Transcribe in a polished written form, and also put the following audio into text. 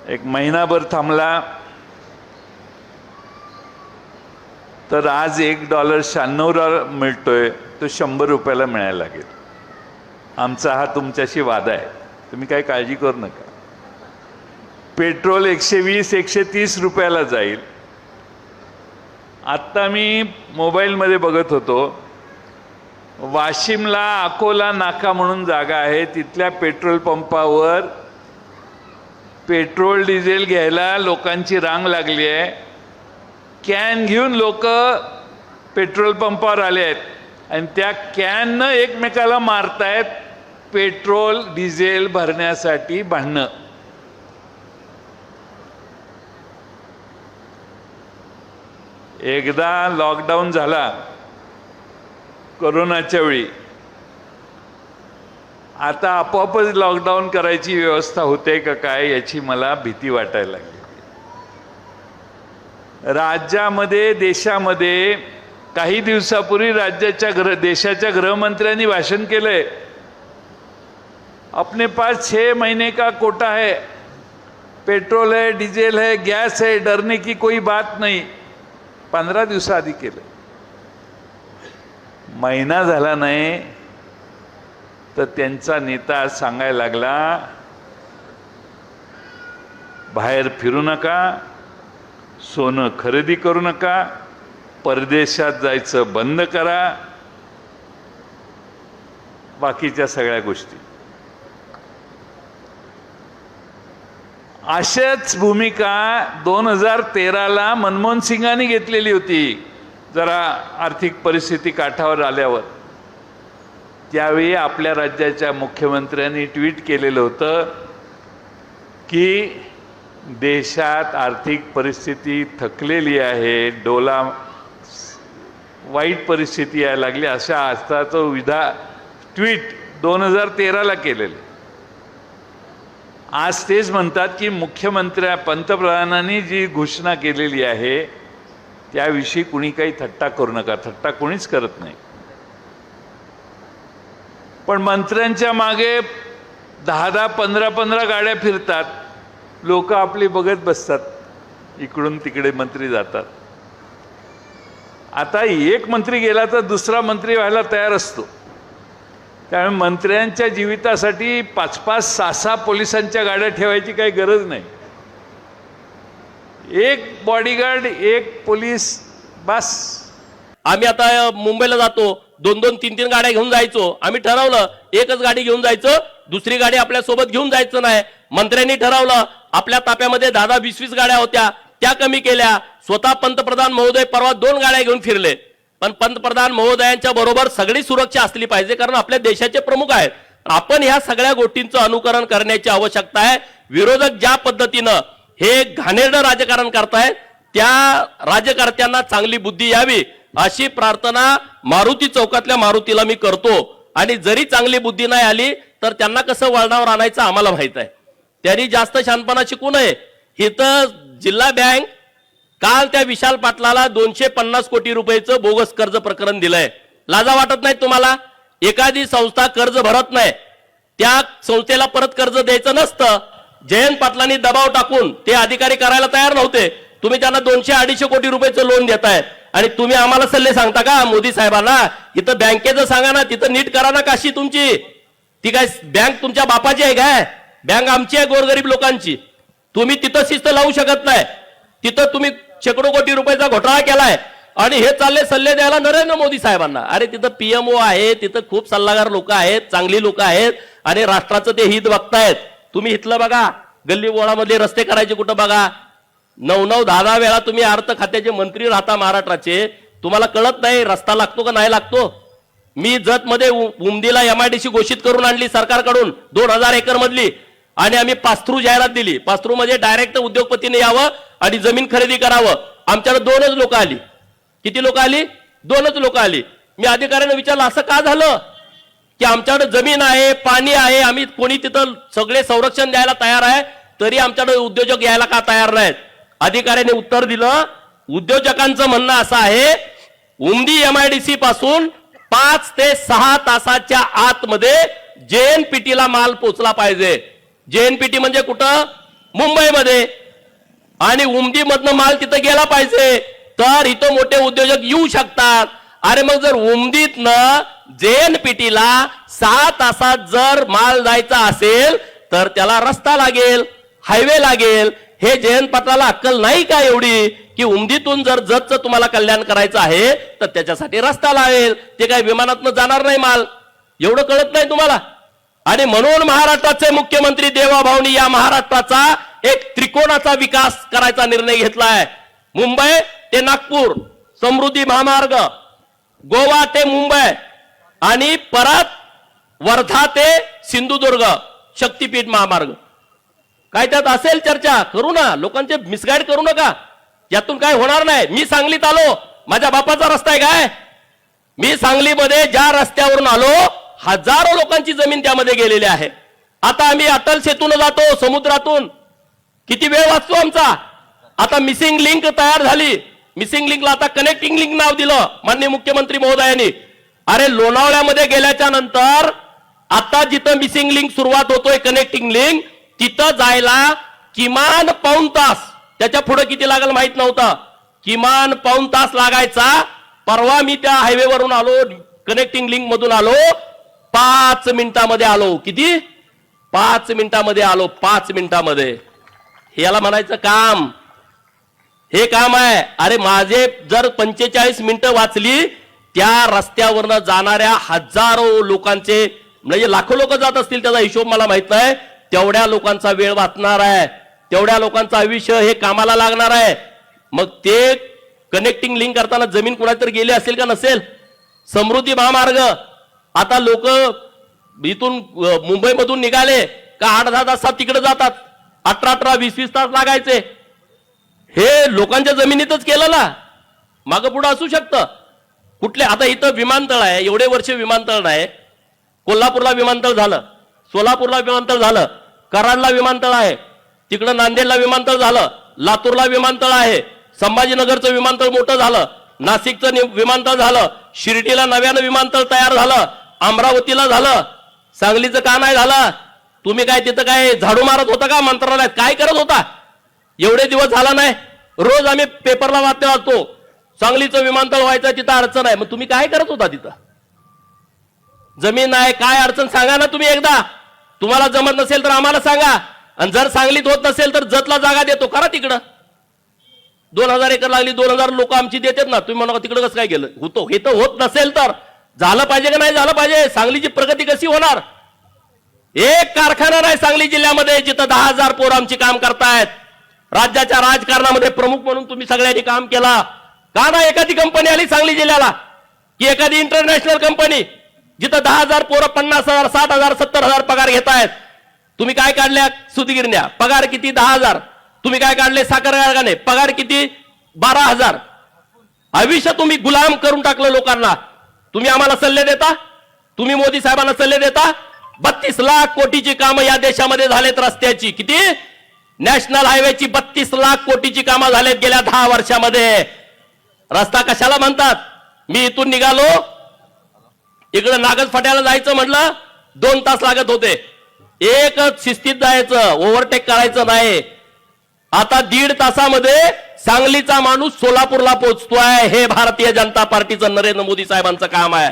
एक महिनाभर थांबला तर आज $1.96 मिळतोय, तो $100 मिळायला लागेल. आमचा हा तुमच्याशी वादा आहे, तुम्ही काही काळजी करू नका. पेट्रोल 120-130 रुपयाला जाईल. आत्ता मी मोबाईलमध्ये बघत होतो, वाशिमला अकोला नाका म्हणून जागा आहे, तिथल्या पेट्रोल पंपावर पेट्रोल डिझेल घ्यायला लोकांची रांग लागली आहे. कॅन घेऊन लोक पेट्रोल पंपावर आले आहेत आणि त्या कॅननं एकमेकाला मारतायत पेट्रोल डिझेल भरण्यासाठी भांडणं. एकदा लॉकडाऊन झाला कोरोनाच्या वेळी, आता आपोआपच लॉकडाऊन करायची व्यवस्था होते का काय याची मला भीती वाटायला लागली. राज्यामध्ये देशामध्ये काही दिवसापूर्वी देशाच्या गृहमंत्र्यांनी भाषण केलंय, अपने पास 6 महीने का कोटा है, पेट्रोल है, डीजल है, गैस है, डरने की कोई बात नहीं. 15 दिवसाआधी केलं. महिना झाला नाही तर त्यांचा नेता सांगायला लागला, बाहेर फिरू नका, सोनं खरेदी करू नका, परदेशात जायचं बंद करा, बाकीच्या सगळ्या गोष्टी. अशाच भूमिका 2013ला मनमोहन सिंगांनी घेतलेली होती. जरा आर्थिक परिस्थिती काठावर आल्यावर त्यावेळी आपल्या राज्याच्या मुख्यमंत्र्यांनी ट्विट केलेलं होतं की देशात आर्थिक परिस्थिती थकलेली आहे, वाईट परिस्थिती यायला लागली, अशा अर्थाचं ट्विट 2013ला केलेलं. आज तेच म्हणतात की पंतप्रधानांनी जी घोषणा केलेली आहे त्याविषयी कुणी काही थट्टा करू नका. थट्टा कोणीच करत नाही, पण मंत्र्यांच्या मागे 10-10, 15-15 गाड्या फिरतात, लोक आपली बघत बसतात, इकडून तिकडे मंत्री जातात. आता एक मंत्री गेला तर दुसरा मंत्री व्हायला तयार असतो. त्यामुळे मंत्र्यांच्या जीवितासाठी 5-5, 6-6 पोलिसांच्या गाड्या ठेवायची काही गरज नाही. एक बॉडीगार्ड, एक पोलीस बस. आम्ही आता मुंबईला जातो, 2-2, 3-3 गाड्या घेऊन जायचो. आम्ही ठरवलं एकच गाडी घेऊन जायचं, दुसरी गाडी आपल्या सोबत घेऊन जायचं नाही. मंत्र्यांनी ठरवलं, आपल्या ताफ्यामध्ये 10-10, 20-20 गाड्या होत्या, त्या कमी केल्या. स्वतः पंतप्रधान महोदय परवा 2 गाड्या घेऊन फिरले. पण पंतप्रधान महोदयांच्या बरोबर सगळी सुरक्षा असली पाहिजे, कारण आपल्या देशाचे प्रमुख आहेत. आपण ह्या सगळ्या गोष्टींचं अनुकरण करण्याची आवश्यकता आहे. विरोधक ज्या पद्धतीनं हे घाणेरडं राजकारण करतायत त्या राजकारत्यांना चांगली बुद्धी यावी अशी प्रार्थना मारुती चौकातल्या मारुतीला मी करतो. आणि जरी चांगली बुद्धी नाही आली तर त्यांना कसं वळणावर आणायचं आम्हाला माहित आहे. त्यांनी जास्त शानपणा शिकू नये. इथं जिल्हा बँक काल त्या विशाल पाटलाला 250 कोटी रुपयाचं बोगस कर्ज प्रकरण दिलंय. लाजा वाटत नाही तुम्हाला? एखादी संस्था कर्ज भरत नाही, त्या संस्थेला परत कर्ज द्यायचं नसतं. जयंत पाटलांनी दबाव टाकून ते अधिकारी करायला तयार नव्हते. तुम्ही त्यांना 200-250 कोटी रुपयाचं लोन देताय आणि तुम्ही आम्हाला सल्ले सांगता का मोदी साहेबांना? इथं बँकेचं सांगा ना, तिथं नीट करा ना काशी तुमची. ती काय बँक तुमच्या बापाची आहे काय? बँक आमची आहे, गोरगरीब लोकांची. तुम्ही तिथं शिस्त लावू शकत नाही. तिथं तुम्ही शेकडो कोटी रुपयाचा घोटाळा केलाय आणि हे चालले सल्ले द्यायला नरेंद्र मोदी साहेबांना. अरे तिथं PMO आहे, तिथं खूप सल्लागार लोक आहेत, चांगली लोक आहेत आणि राष्ट्राचं ते हित बघतायत. तुम्ही इथलं बघा, गल्ली बोळामध्ये रस्ते करायचे कुठं बघा. 9-9, 10-10 वेळा तुम्ही अर्थ खात्याचे मंत्री राहता महाराष्ट्राचे, तुम्हाला कळत नाही रस्ता लागतो का नाही लागतो? मी जत मध्ये उमदीला MIDC घोषित करून आणली सरकारकडून 2000 एकर मधली, आणि आम्ही पास्थ्रू जाहिरात दिली. पास्थ्रू मध्ये डायरेक्ट उद्योगपतीने यावं आणि जमीन खरेदी करावं. आमच्याकडे 2च लोक आली. किती लोक आली? 2च लोक आली. मी अधिकाऱ्यांना विचारलं असं का झालं, की आमच्याकडे जमीन आहे, पाणी आहे, आम्ही कोणी तिथं सगळे संरक्षण द्यायला तयार आहे, तरी आमच्याकडे उद्योजक यायला का तयार नाहीत? अधिकाऱ्याने उत्तर दिलं, उद्योजकांचं म्हणणं असं आहे, उमदी MIDC पासून 5 ते 6 तासाच्या आतमध्ये JNPT ला माल पोचला पाहिजे. JNPT म्हणजे कुठं? मुंबईमध्ये, आणि उमदीमधनं माल तिथं गेला पाहिजे, तर इथं मोठे उद्योजक येऊ शकतात. अरे मग जर उमदीतनं JNPT-ला 6 तासात जर माल जायचा असेल तर त्याला रस्ता लागेल, हायवे लागेल. हे जयंत पाटलाला अक्कल नाही का एवढी की उमदीतून जर जतचं तुम्हाला कल्याण करायचं आहे तर त्याच्यासाठी रस्ता लावेल, ते काय विमानातनं जाणार नाही माल? एवढं कळत नाही तुम्हाला? आणि म्हणून महाराष्ट्राचे मुख्यमंत्री देवाभाऊनी या महाराष्ट्राचा एक त्रिकोणाचा विकास करायचा निर्णय घेतलाय. मुंबई ते नागपूर समृद्धी महामार्ग, गोवा ते मुंबई, आणि परत वर्धा ते सिंधुदुर्ग शक्तीपीठ महामार्ग. काय त्यात असेल चर्चा करू ना, लोकांचे मिसगाईड करू नका, यातून काय होणार नाही. मी सांगलीत आलो, माझ्या बापाचा रस्ता आहे काय? मी सांगलीमध्ये ज्या रस्त्यावरून आलो हजारो लोकांची जमीन त्यामध्ये गेलेली आहे. आता आम्ही अटल सेतून जातो समुद्रातून, किती वेळ वाचतो आमचा. आता मिसिंग लिंक तयार झाली, मिसिंग लिंकला आता कनेक्टिंग लिंक नाव दिलं माननीय मुख्यमंत्री महोदयांनी. अरे लोणावळ्यामध्ये गेल्याच्या नंतर आता जिथं मिसिंग लिंक सुरुवात होतोय कनेक्टिंग लिंक, तिथं जायला किमान पाऊण तास, त्याच्या पुढे किती लागेल माहित नव्हतं, किमान पाऊण तास लागायचा. परवा मी त्या हायवेवरून आलो, कनेक्टिंग लिंक मधून आलो, 5 मिनिटामध्ये आलो. किती? 5 मिनिटामध्ये आलो, 5 मिनिटामध्ये. याला म्हणायचं काम, हे काम आहे. अरे माझे जर 45 मिनिटं वाचली, त्या रस्त्यावरनं जाणाऱ्या हजारो लोकांचे, म्हणजे लाखो लोक जात असतील, त्याचा हिशोब मला माहित नाही, तेवढ्या लोकांचा वेळ वाचणार आहे, तेवढ्या लोकांचं आयुष्य हे कामाला लागणार आहे. मग ते कनेक्टिंग लिंक करताना जमीन कुणाला तर गेली असेल का नसेल? समृद्धी महामार्ग, आता लोक इथून मुंबईमधून निघाले का 8-10 तासात तिकडे जातात, 18-18, 20-20 तास लागायचे. हे लोकांच्या जमिनीतच केलं ना, मागं पुढं असू शकतं. कुठले, आता इथं विमानतळ आहे, एवढे वर्ष विमानतळ नाही. कोल्हापूरला विमानतळ झालं, सोलापूरला विमानतळ झालं, कराडला विमानतळ आहे, तिकडं नांदेडला विमानतळ झालं, लातूरला विमानतळ आहे, संभाजीनगरचं विमानतळ मोठं झालं, नाशिकचं विमानतळ झालं, शिर्डीला नव्यानं विमानतळ तयार झालं, अमरावतीला झालं, सांगलीचं का नाही झालं? तुम्ही काय तिथं काय झाडू मारत होता का मंत्रालयात? काय करत होता? एवढे दिवस झाला नाही. रोज आम्ही पेपरला बातम्या वाचतो, सांगलीचं विमानतळ व्हायचं, तिथं अडचण आहे. मग तुम्ही काय करत होता तिथं? जमीन आहे, काय अडचण सांगा ना तुम्ही एकदा. तुम्हाला जमत नसेल तर आम्हाला सांगा, आणि जर सांगलीत होत नसेल तर जतला जागा देतो, करा तिकडं. 2000 एकर लागली, 2000 लोक आमची देतात ना, तुम्ही म्हणा तिकडं कसं काय गेलं? होतो, हे तर होत नसेल तर झालं पाहिजे का नाही झालं पाहिजे? सांगलीची प्रगती कशी होणार? एक कारखाना नाही सांगली जिल्ह्यामध्ये जिथं 10,000 पोरं आमची काम करतायत. राज्याच्या राजकारणामध्ये प्रमुख म्हणून तुम्ही सगळ्यांनी काम केला का? ना एखादी कंपनी आली सांगली जिल्ह्याला, की एखादी इंटरनॅशनल कंपनी जिथं 10,000 पोरं 50,000, 60,000, 70,000 पगार घेत आहेत. तुम्ही काय काढल्या? सुतगिरण्या, पगार किती? 10,000. तुम्ही काय काढले? साखर कारखाने, पगार किती? 12,000. आयुष्य तुम्ही गुलाम करून टाकलं लोकांना. तुम्ही आम्हाला सल्ले देता, तुम्ही मोदी साहेबांना सल्ले देता. 32 लाख कोटीची कामं या देशामध्ये झालेत रस्त्याची. किती? नॅशनल हायवेची 32 लाख कोटीची कामं झालेत गेल्या 10 वर्षामध्ये. रस्ता कशाला म्हणतात? मी इथून निघालो, इकडे नागज फाट्याला जायचं म्हटलं 2 तास लागत होते. एकच शिस्तीत जायचं, ओव्हरटेक करायचं नाही. आता 1.5 तासामध्ये सांगलीचा माणूस सोलापूरला पोहोचतोय. हे भारतीय जनता पार्टीचं, नरेंद्र मोदी साहेबांचं काम आहे.